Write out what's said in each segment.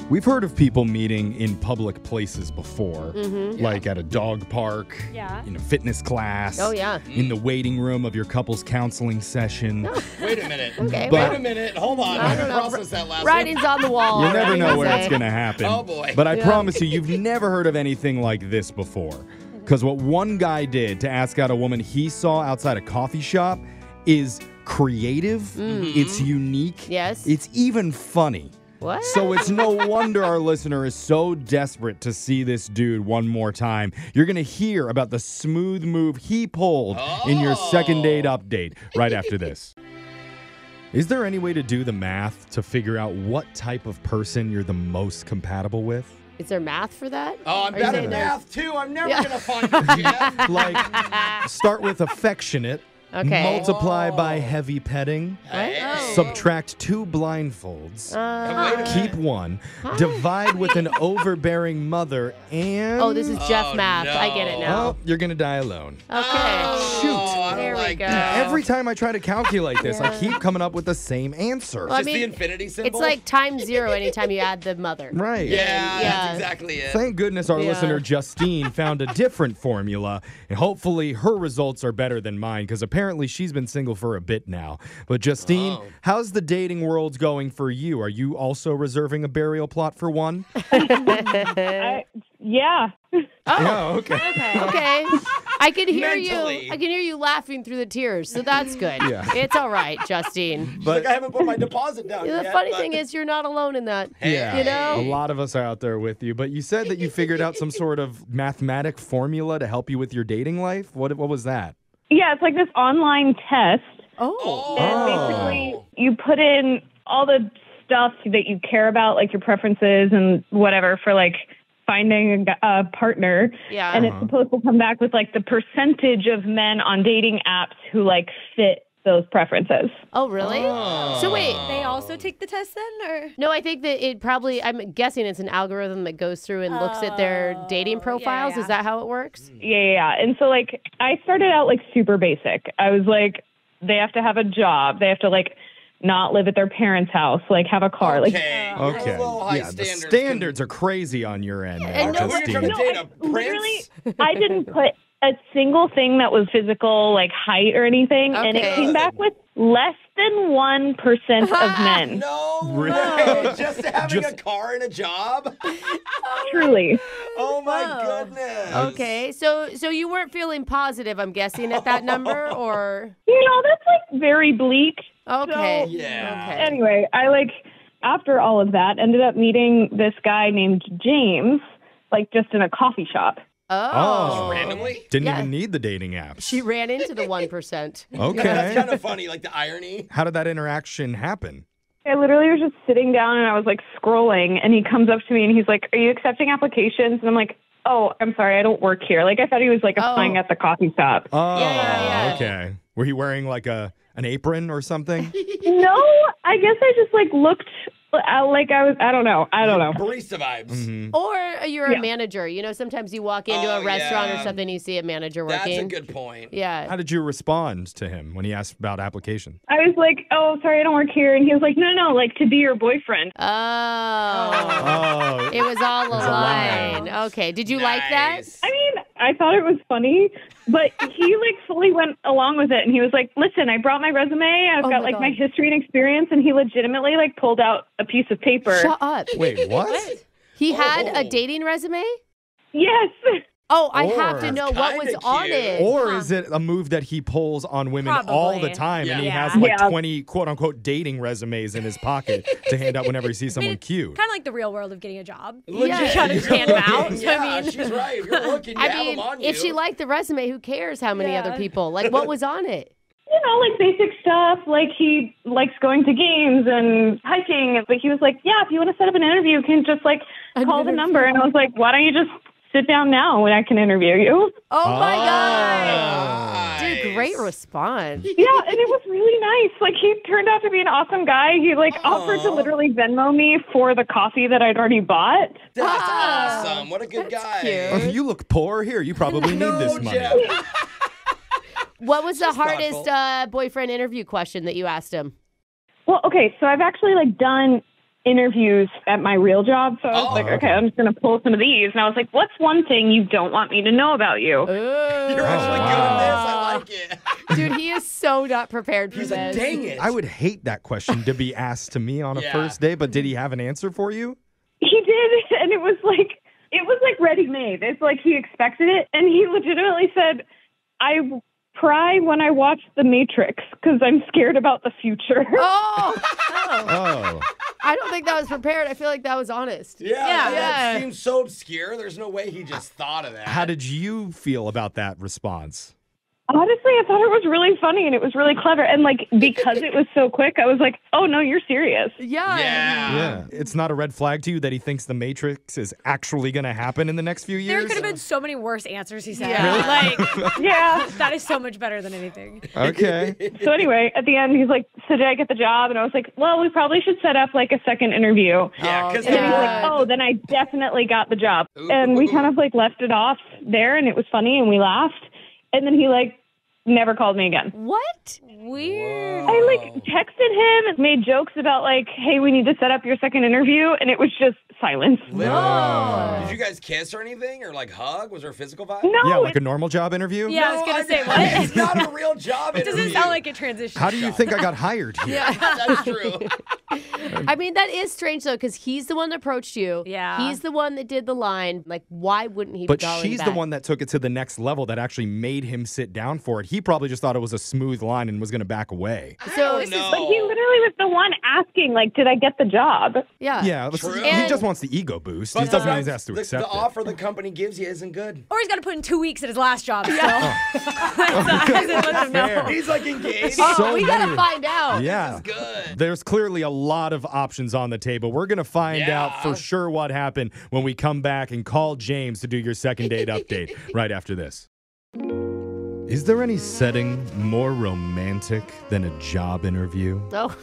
We've heard of people meeting in public places before, like at a dog park, in a fitness class, in the waiting room of your couple's counseling session. Wait a minute. Okay, Wait a minute. Hold on. I don't process that last Writing's on the wall. You never know where it's going to happen. Oh, boy. But I promise you've never heard of anything like this before. Because what one guy did to ask out a woman he saw outside a coffee shop is creative. It's unique. Yes. It's even funny. What? So it's no wonder our listener is so desperate to see this dude one more time. You're going to hear about the smooth move he pulled in your second date update right after this. Is there any way to do the math to figure out what type of person you're the most compatible with? Is there math for that? Oh, I'm Are you bad at saying math, too. I'm never going to find it, Jeff. Like, start with affectionate. Okay. Multiply by heavy petting. Hey. Subtract 2 blindfolds. Wait a Keep 1. Divide with an overbearing mother and... Oh, this is Jeff math. no. I get it now. Oh, you're going to die alone. Okay. Shoot. I There don't we like go. that. Every time I try to calculate this, I keep coming up with the same answer. Well, I Just mean, the infinity symbol? It's like times 0 anytime you add the mother. Right. Yeah, Yeah. that's exactly it. Thank goodness our listener Justine found a different formula, and hopefully her results are better than mine, because apparently she's been single for a bit now. But Justine, how's the dating world going for you? Are you also reserving a burial plot for one? Yeah. Oh, okay. Okay. I can hear Mentally. you. I can hear you laughing through the tears, so that's good. Yeah. It's all right, Justine. But I haven't put my deposit down The yet. funny but- thing is you're not alone in that. yeah, You know? a lot of us are out there with you. But you said that you figured out some sort of mathematic formula to help you with your dating life. What was that? Yeah, it's like this online test. Oh. And basically, you put in all the stuff that you care about, like your preferences and whatever, for like finding a partner. Yeah. And it's supposed to come back with like the percentage of men on dating apps who like fit those preferences. Oh, really? So wait. They also take the test then, or? No, I think that it probably, I'm guessing it's an algorithm that goes through and looks at their dating profiles. yeah. Is that how it works? Yeah. And so like I started out like super basic. I was like, they have to have a job. They have to like not live at their parents' house, like have a car. Okay. Like Okay. Little high Yeah, the standards standards are crazy on your end. and there, no- When you're Justine. trying to date a literally, prince? I didn't put a single thing that was physical, like height or anything, and it Okay. came back with less than 1% of men. No Really? way. Just having Just- a car and a job? Truly. Oh, my Whoa. goodness. Okay. So you weren't feeling positive, I'm guessing, at that number, or? That's like very bleak. Okay. So, Yeah. Okay. Anyway, I like, after all of that, ended up meeting this guy named James, like just in a coffee shop. Oh. Randomly? Didn't Yeah. even need the dating apps. She ran into the 1%. That's Okay. kind of funny, like the irony. How did that interaction happen? I literally was just sitting down and I was like scrolling, and he comes up to me and he's like, "Are you accepting applications?" And I'm like, "Oh, I'm sorry, I don't work here." Like I thought he was like applying at the coffee shop. Oh, yeah. okay. Were you wearing like an apron or something? No, I guess I just like looked like I don't know. Barista vibes. Or you're a manager. You know, sometimes you walk into a Oh, restaurant yeah. or something, you see a manager That's working. a good point. Yeah. How did you respond to him when he asked about application? I was like, "Oh, sorry, I don't work here." And he was like, No, like to be your boyfriend." Oh. Oh, It was all a lie. line. Okay. Did you like that? Nice. I mean, I thought it was funny, but he like fully went along with it, and he was like, "Listen, I brought my resume. I've Oh got my like my God. history and experience," and he legitimately like pulled out a piece of paper. Shut up. wait, what? He had a Oh. dating resume? Yes. Oh, I have to Or- know what was Kinda on cute. it. Or is it a move that he pulls on women all the Probably. time and he Yeah. has like Yeah. 20 quote unquote dating resumes in his pocket to hand out whenever he sees someone cute? Kind of like the real world of getting a job. Yeah. You try to stand them out. So, Yeah, I mean, she's right. If you're looking, you I have mean, them on you. if she liked the resume, who cares how many Yeah. other people? Like, what was on it? Like basic stuff. Like he likes going to games and hiking. But he was like, "Yeah, if you want to set up an interview, you can just like call the number." And I was like, "Why don't you just sit down now when I can interview you?" Oh, my God. Nice. Dude, great response. Yeah, and it was really nice. Like he turned out to be an awesome guy. He like offered to literally Venmo me for the coffee that I'd already bought. That's awesome. What a good guy. cute. Oh, you look poor. Here, you probably need this No, money. Jeff. What was the Just hardest thoughtful. boyfriend interview question that you asked him? Well, okay, so I've actually like done interviews at my real job. So I was like, okay, I'm just going to pull some of these. And I was like, what's one thing you don't want me to know about you? You're actually good at this. I like it. Dude, he is so not prepared for He's this. like, dang it. I would hate that question to be asked to me on a first day, but did he have an answer for you? He did, and it was like ready-made. It's like he expected it, and he legitimately said, I cry when I watch The Matrix because I'm scared about the future. Oh. I don't think that was prepared. I feel like that was honest. Yeah, Yeah. that seems so obscure. There's no way he just thought of that. How did you feel about that response? Honestly, I thought it was really funny, and it was really clever. And, like, because it was so quick, I was like, oh, no, you're serious. Yeah. Yeah. It's not a red flag to you that he thinks the Matrix is actually going to happen in the next few years? There could have been so many worse answers he said. Yeah. Like, Yeah. that is so much better than anything. Okay. So anyway, at the end, he's like, so did I get the job? And I was like, well, we probably should set up, like, a second interview. Yeah, because And then he's Yeah. like, oh, then I definitely got the job. And we kind of, like, left it off there, and it was funny, and we laughed. And then he, like, never called me again. What? Weird. I, like, texted him and made jokes about, like, hey, we need to set up your second interview, and it was just silence. Literally. Did you guys kiss or anything? Or like hug? Was there a physical vibe? No, Yeah, like a normal job interview? Yeah, I was going to say, what? It's not a real job It interview. doesn't sound like a transition. How do you think I got hired here? That's true. I mean, that is strange, though, because he's the one that approached you. Yeah. He's the one that did the line. Like, why wouldn't he But be calling she's the back? one that took it to the next level that actually made him sit down for it. He probably just thought it was a smooth line and was going to back away. So, No. but he literally was the one asking, like, did I get the job? yeah. Yeah, True. he just wants the ego boost. He But doesn't mean he's asked to the accept it. offer the company gives you isn't good. Or he's got to put in 2 weeks at his last job. So. Fair. He's like engaged. Oh, So we got to many. find out. Yeah. Good. There's clearly a lot of options on the table. We're going to find out for sure what happened when we come back and call James to do your second date update right after this. Is there any setting more romantic than a job interview? Oh,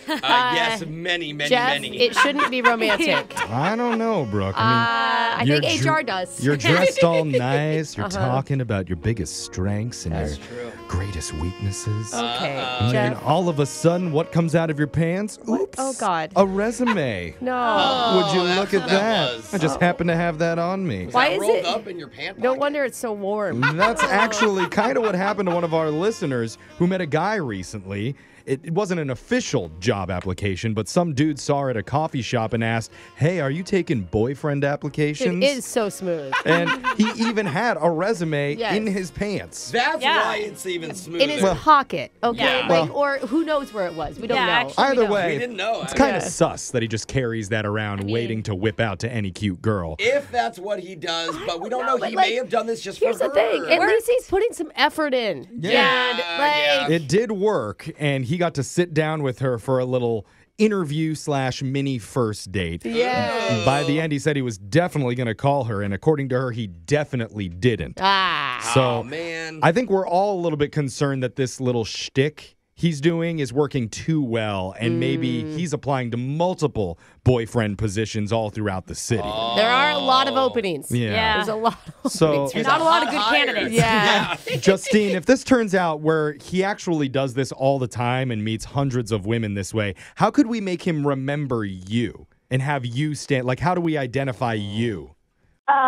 Yes, many, Jeff, many. it shouldn't be romantic. I don't know, Brooke. I you're think dr- HR does. You're dressed all nice. You're talking about your biggest strengths and your true. greatest weaknesses. Okay, And Jeff. all of a sudden, what comes out of your pants? Oops. Oh, God. A resume. No. Would you that's look at what that? that was. I just happen to have that on me. Why That is rolled it- up in your pant No pocket? wonder it's so warm. That's actually kind of what happened to one of our listeners who met a guy recently. It wasn't an official job application, but some dude saw her at a coffee shop and asked, hey, are you taking boyfriend applications? It is so smooth. And he even had a resume Yes. in his pants. That's Yeah. why it's even smoother. In his pocket, okay? Yeah. Like, or who knows where it was? We don't Yeah, know. actually. Either We don't. way, We didn't know. it's kind of Yeah. sus that he just carries that around waiting to whip out to any cute girl. If that's what he does, but we don't know. but, He like, may have done this just Here's for the her. thing. At least he's putting some effort in. Yeah. And, Yeah. like, It did work, and he got to sit down with her for a little interview/mini first date. yeah. By the end, he said he was definitely going to call her, and according to her, he definitely didn't. Ah. So Oh, man. I think we're all a little bit concerned that this little shtick he's doing is working too well, and maybe he's applying to multiple boyfriend positions all throughout the city. There are a lot of openings. Yeah. There's a lot of So- openings. He's Not a lot of hot good hire. candidates. Yeah. Justine, if this turns out where he actually does this all the time and meets hundreds of women this way, how could we make him remember you and have you stand? Like, how do we identify you?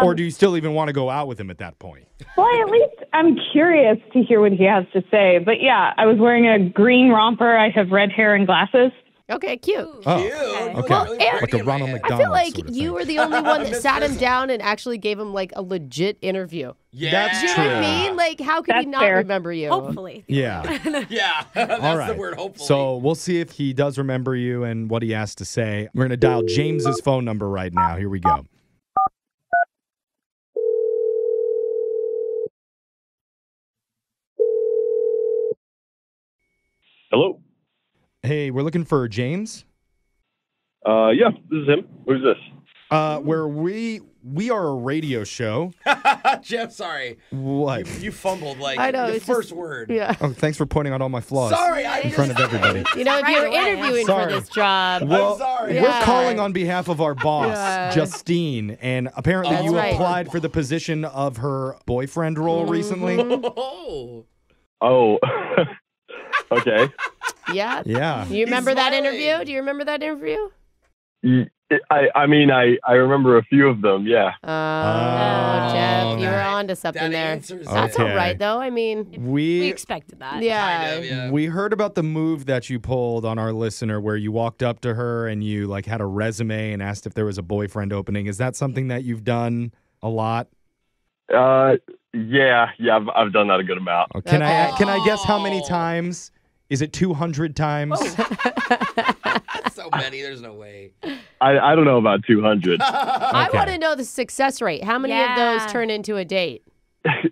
Or do you still even want to go out with him at that point? Well, at least I'm curious to hear what he has to say. But yeah, I was wearing a green romper. I have red hair and glasses. Okay, cute. Oh, Cute. okay. Well, Really and- Like pretty a Ronald man. I McDonald feel like sort of you thing. were the only one that Miss sat him Frizzle. down and actually gave him like a legit interview. Yeah. That's Do you know what I true. mean? Like, how could he That's not fair. remember you? Hopefully. Yeah. Yeah. That's All right. the word, hopefully. So we'll see if he does remember you and what he has to say. We're going to dial James's phone number right now. Here we go. Hello. Hey, we're looking for James. Yeah, this is him. Who's this? Where we are a radio show. Jeff, sorry. What? You fumbled like I know, the it's first just- word. Yeah. Oh, thanks for pointing out all my flaws Sorry, I in front of everybody. You know, if Right you're away. interviewing Sorry. for this job, Well, sorry. we're Yeah. calling on behalf of our boss, Yeah. Justine, and apparently That's you right. applied for the position of her boyfriend role recently. Oh. Oh, okay. yeah. Yeah. Do you remember that smiling. interview? Do you remember that interview? I remember a few of them. Yeah. Oh, Jeff, you were on to something that there. answers That's it. all right, though. I mean, We expected that. yeah. Kind of, yeah. We heard about the move that you pulled on our listener where you walked up to her and you like had a resume and asked if there was a boyfriend opening. Is that something that you've done a lot? Yeah, I've done that a good amount. Oh, can Okay. I guess how many times? Is it 200 times? So many, there's no way. I don't know about 200. I Okay. want to know the success rate. How many of those turn into a date?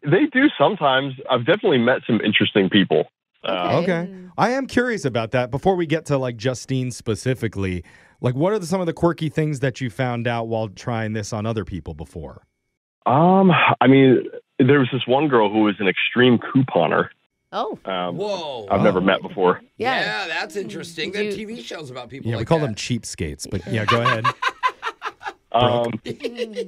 They do sometimes. I've definitely met some interesting people. Okay. I am curious about that. Before we get to like Justine specifically, like what are some of the quirky things that you found out while trying this on other people before? I mean, there was this one girl who was an extreme couponer. Oh, Whoa. I've never met before. yeah. That's interesting. There are TV shows about people Yeah, like we call that. them cheapskates, but yeah, go ahead.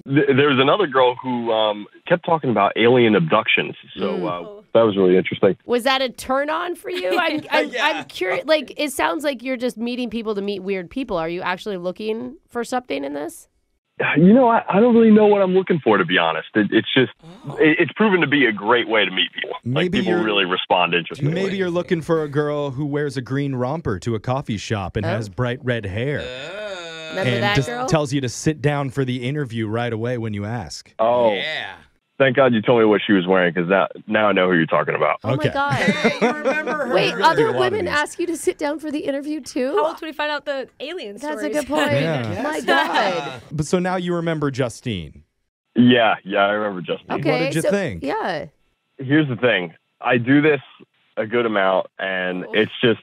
There was another girl who kept talking about alien abductions. So that was really interesting. Was that a turn on for you? I'm curious. Like, it sounds like you're just meeting people to meet weird people. Are you actually looking for something in this? You know, I don't really know what I'm looking for, to be honest. It's just, it's proven to be a great way to meet people. Maybe Like, people you're- really respond interestingly. Maybe you're looking for a girl who wears a green romper to a coffee shop and has bright red hair. Remember And that just girl? tells you to sit down for the interview right away when you ask. Oh, Yeah. thank God you told me what she was wearing, because now I know who you're talking about. Oh Okay. my God. Hey, you remember her? Wait, do other a lot of women these. ask you to sit down for the interview too? How else would we find out the alien That's stories? a good point. Yeah. My Yes, God. yeah. But so now you remember Justine. Yeah, I remember Justine. Okay. What did you think? Yeah. Here's the thing. I do this a good amount, and it's just,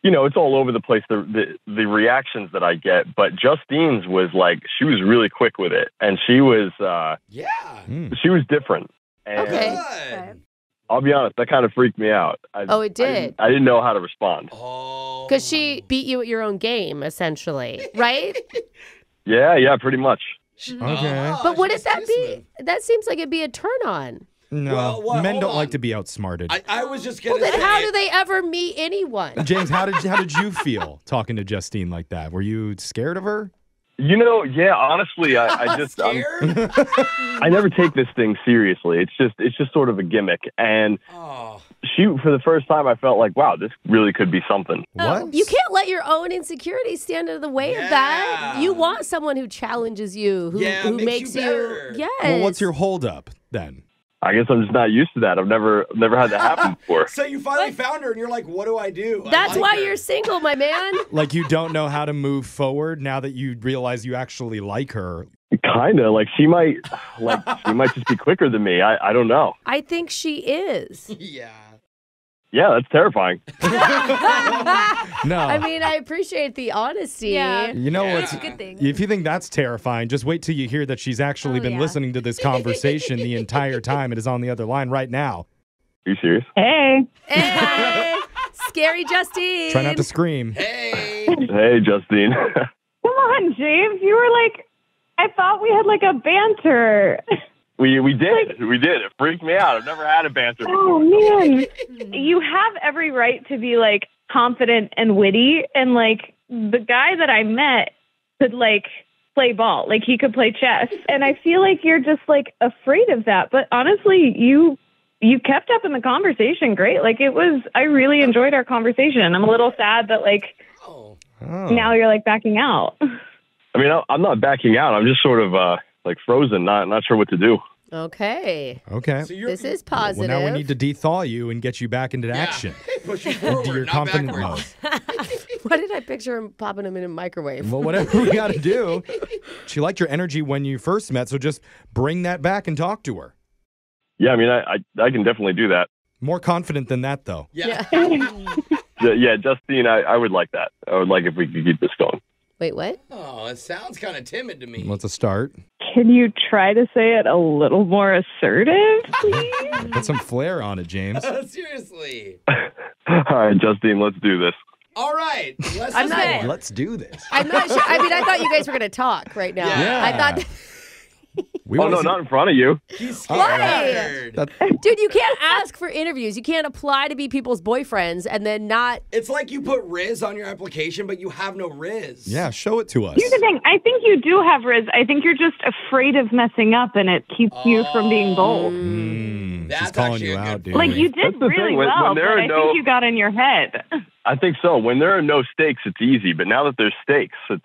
you know, it's all over the place, the reactions that I get. But Justine's was like, she was really quick with it, and she was Yeah. she was different. And Okay. Good. I'll be honest, that kind of freaked me out. Oh, it did? I didn't know how to respond. Oh. Because she beat you at your own game, essentially, right? Yeah, pretty much. Okay. But what wouldn't that be? That seems like it'd be a turn on. No, Well, men hold don't on. like to be outsmarted. I was just gonna Well, then say. how do they ever meet anyone? James, how did you feel talking to Justine like that? Were you scared of her? You know, yeah, honestly, I just Scared? I never take this thing seriously. It's just sort of a gimmick. And Oh. for the first time, I felt like, wow, this really could be something. What? You can't let your own insecurities stand in the way of that. Yeah. You want someone who challenges you, who Yeah, who makes you better. Yes. Well, what's your holdup then? I guess I'm just not used to that. I've never had that happen before. So you finally found her, and you're like, what do I do? I That's like why her. you're single, my man. Like you don't know how to move forward now that you realize you actually like her. Kind of like she might just be quicker than me. I don't know. I think she is. Yeah. Yeah, that's terrifying. No. I mean, I appreciate the honesty. Yeah. You know Yeah. what's It's a good thing. if you think that's terrifying, just wait till you hear that she's actually Oh, been yeah. listening to this conversation the entire time and is on the other line right now. Are you serious? Hey. Hey, scary Justine. Try not to scream. Hey. Hey, Justine. Come on, James. You were like, I thought we had like a banter. we did. It freaked me out. I've never had a banter Oh, before. man. You have every right to be like confident and witty. And like the guy that I met could like play ball. Like he could play chess. And I feel like you're just like afraid of that. But honestly, you kept up in the conversation great. Like I really enjoyed our conversation. I'm a little sad that like Oh. Oh. now you're like backing out. I mean, I'm not backing out. I'm just sort of like frozen, not sure what to do. Okay. Okay. So you're This is Well, positive. now we need to dethaw you and get you back into action. push you forward, Into your not confident backwards. mode. Why did I picture him popping him in a microwave? Well, whatever we got to do. She liked your energy when you first met, so just bring that back and talk to her. Yeah, I mean, I can definitely do that. More confident than that, though. Yeah. Yeah, Justine, I would like that. I would like if we could keep this going. Wait, what? Oh, it sounds kind of timid to me. Let's a start. Can you try to say it a little more assertive, please? Put some flair on it, James. Seriously. All right, Justine, let's do this. All right. Let's I'm just not- go. Let's do this. I'm not sure. I mean, I thought you guys were going to talk right now. Yeah. I thought. Oh, no, not in front of you. He's Why? scared. Dude, you can't ask for interviews. You can't apply to be people's boyfriends and then not. It's like you put Riz on your application, but you have no Riz. Yeah, show it to us. Here's the thing. I think you do have Riz. I think you're just afraid of messing up, and it keeps you from being bold. She's That's calling actually you a out, good dude. Like, you did That's the really thing. When well, there but are I no- think you got in your head. I think so. When there are no stakes, it's easy. But now that there's stakes, it's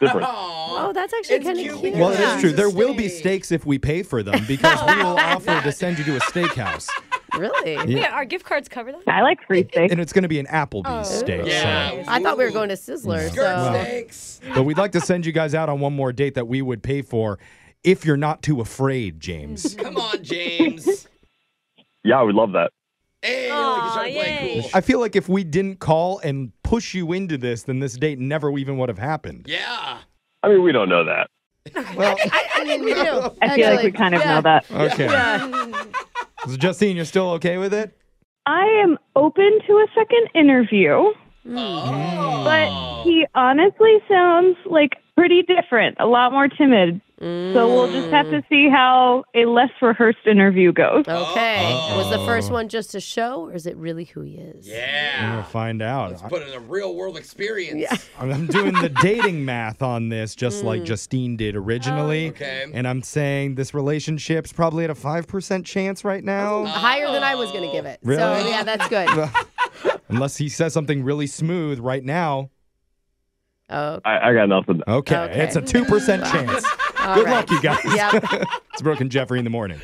different. Oh, that's actually It's kind of cute cute. because Well, it is true. It's a There will be steak. stakes if we pay for them because we will offer to send you to a steakhouse. Really? Yeah, our gift cards cover that? I like free steak. And it's going to be an Applebee's steak. Yeah. I thought we were going to Sizzler. Skirt So. steaks. But we'd like to send you guys out on one more date that we would pay for if you're not too afraid, James. Come on, James. Yeah, I would love that. Hey, Aw, like he's trying to play yay. cool. I feel like if we didn't call and push you into this, then this date never even would have happened. Yeah. I mean, we don't know that. Well, I mean, we do. I feel like we kind of know that. okay. So Justine, you're still okay with it? I am open to a second interview, Oh. but he honestly sounds like pretty different, a lot more timid. So we'll just have to see how a less rehearsed interview goes. Okay. Was the first one just a show, or is it really who he is? We're Yeah. going to find out. Let's put in a real world experience. I'm doing the dating math on this just like Justine did originally. Okay. And I'm saying this relationship's probably at a 5% chance right now. Higher than I was going to give it. Really? So, yeah, that's good. Unless he says something really smooth right now. Oh, I got nothing. Okay. Okay. It's a 2% chance. all Good right. luck, you guys. Yep. It's Brooke and Jeffrey in the morning.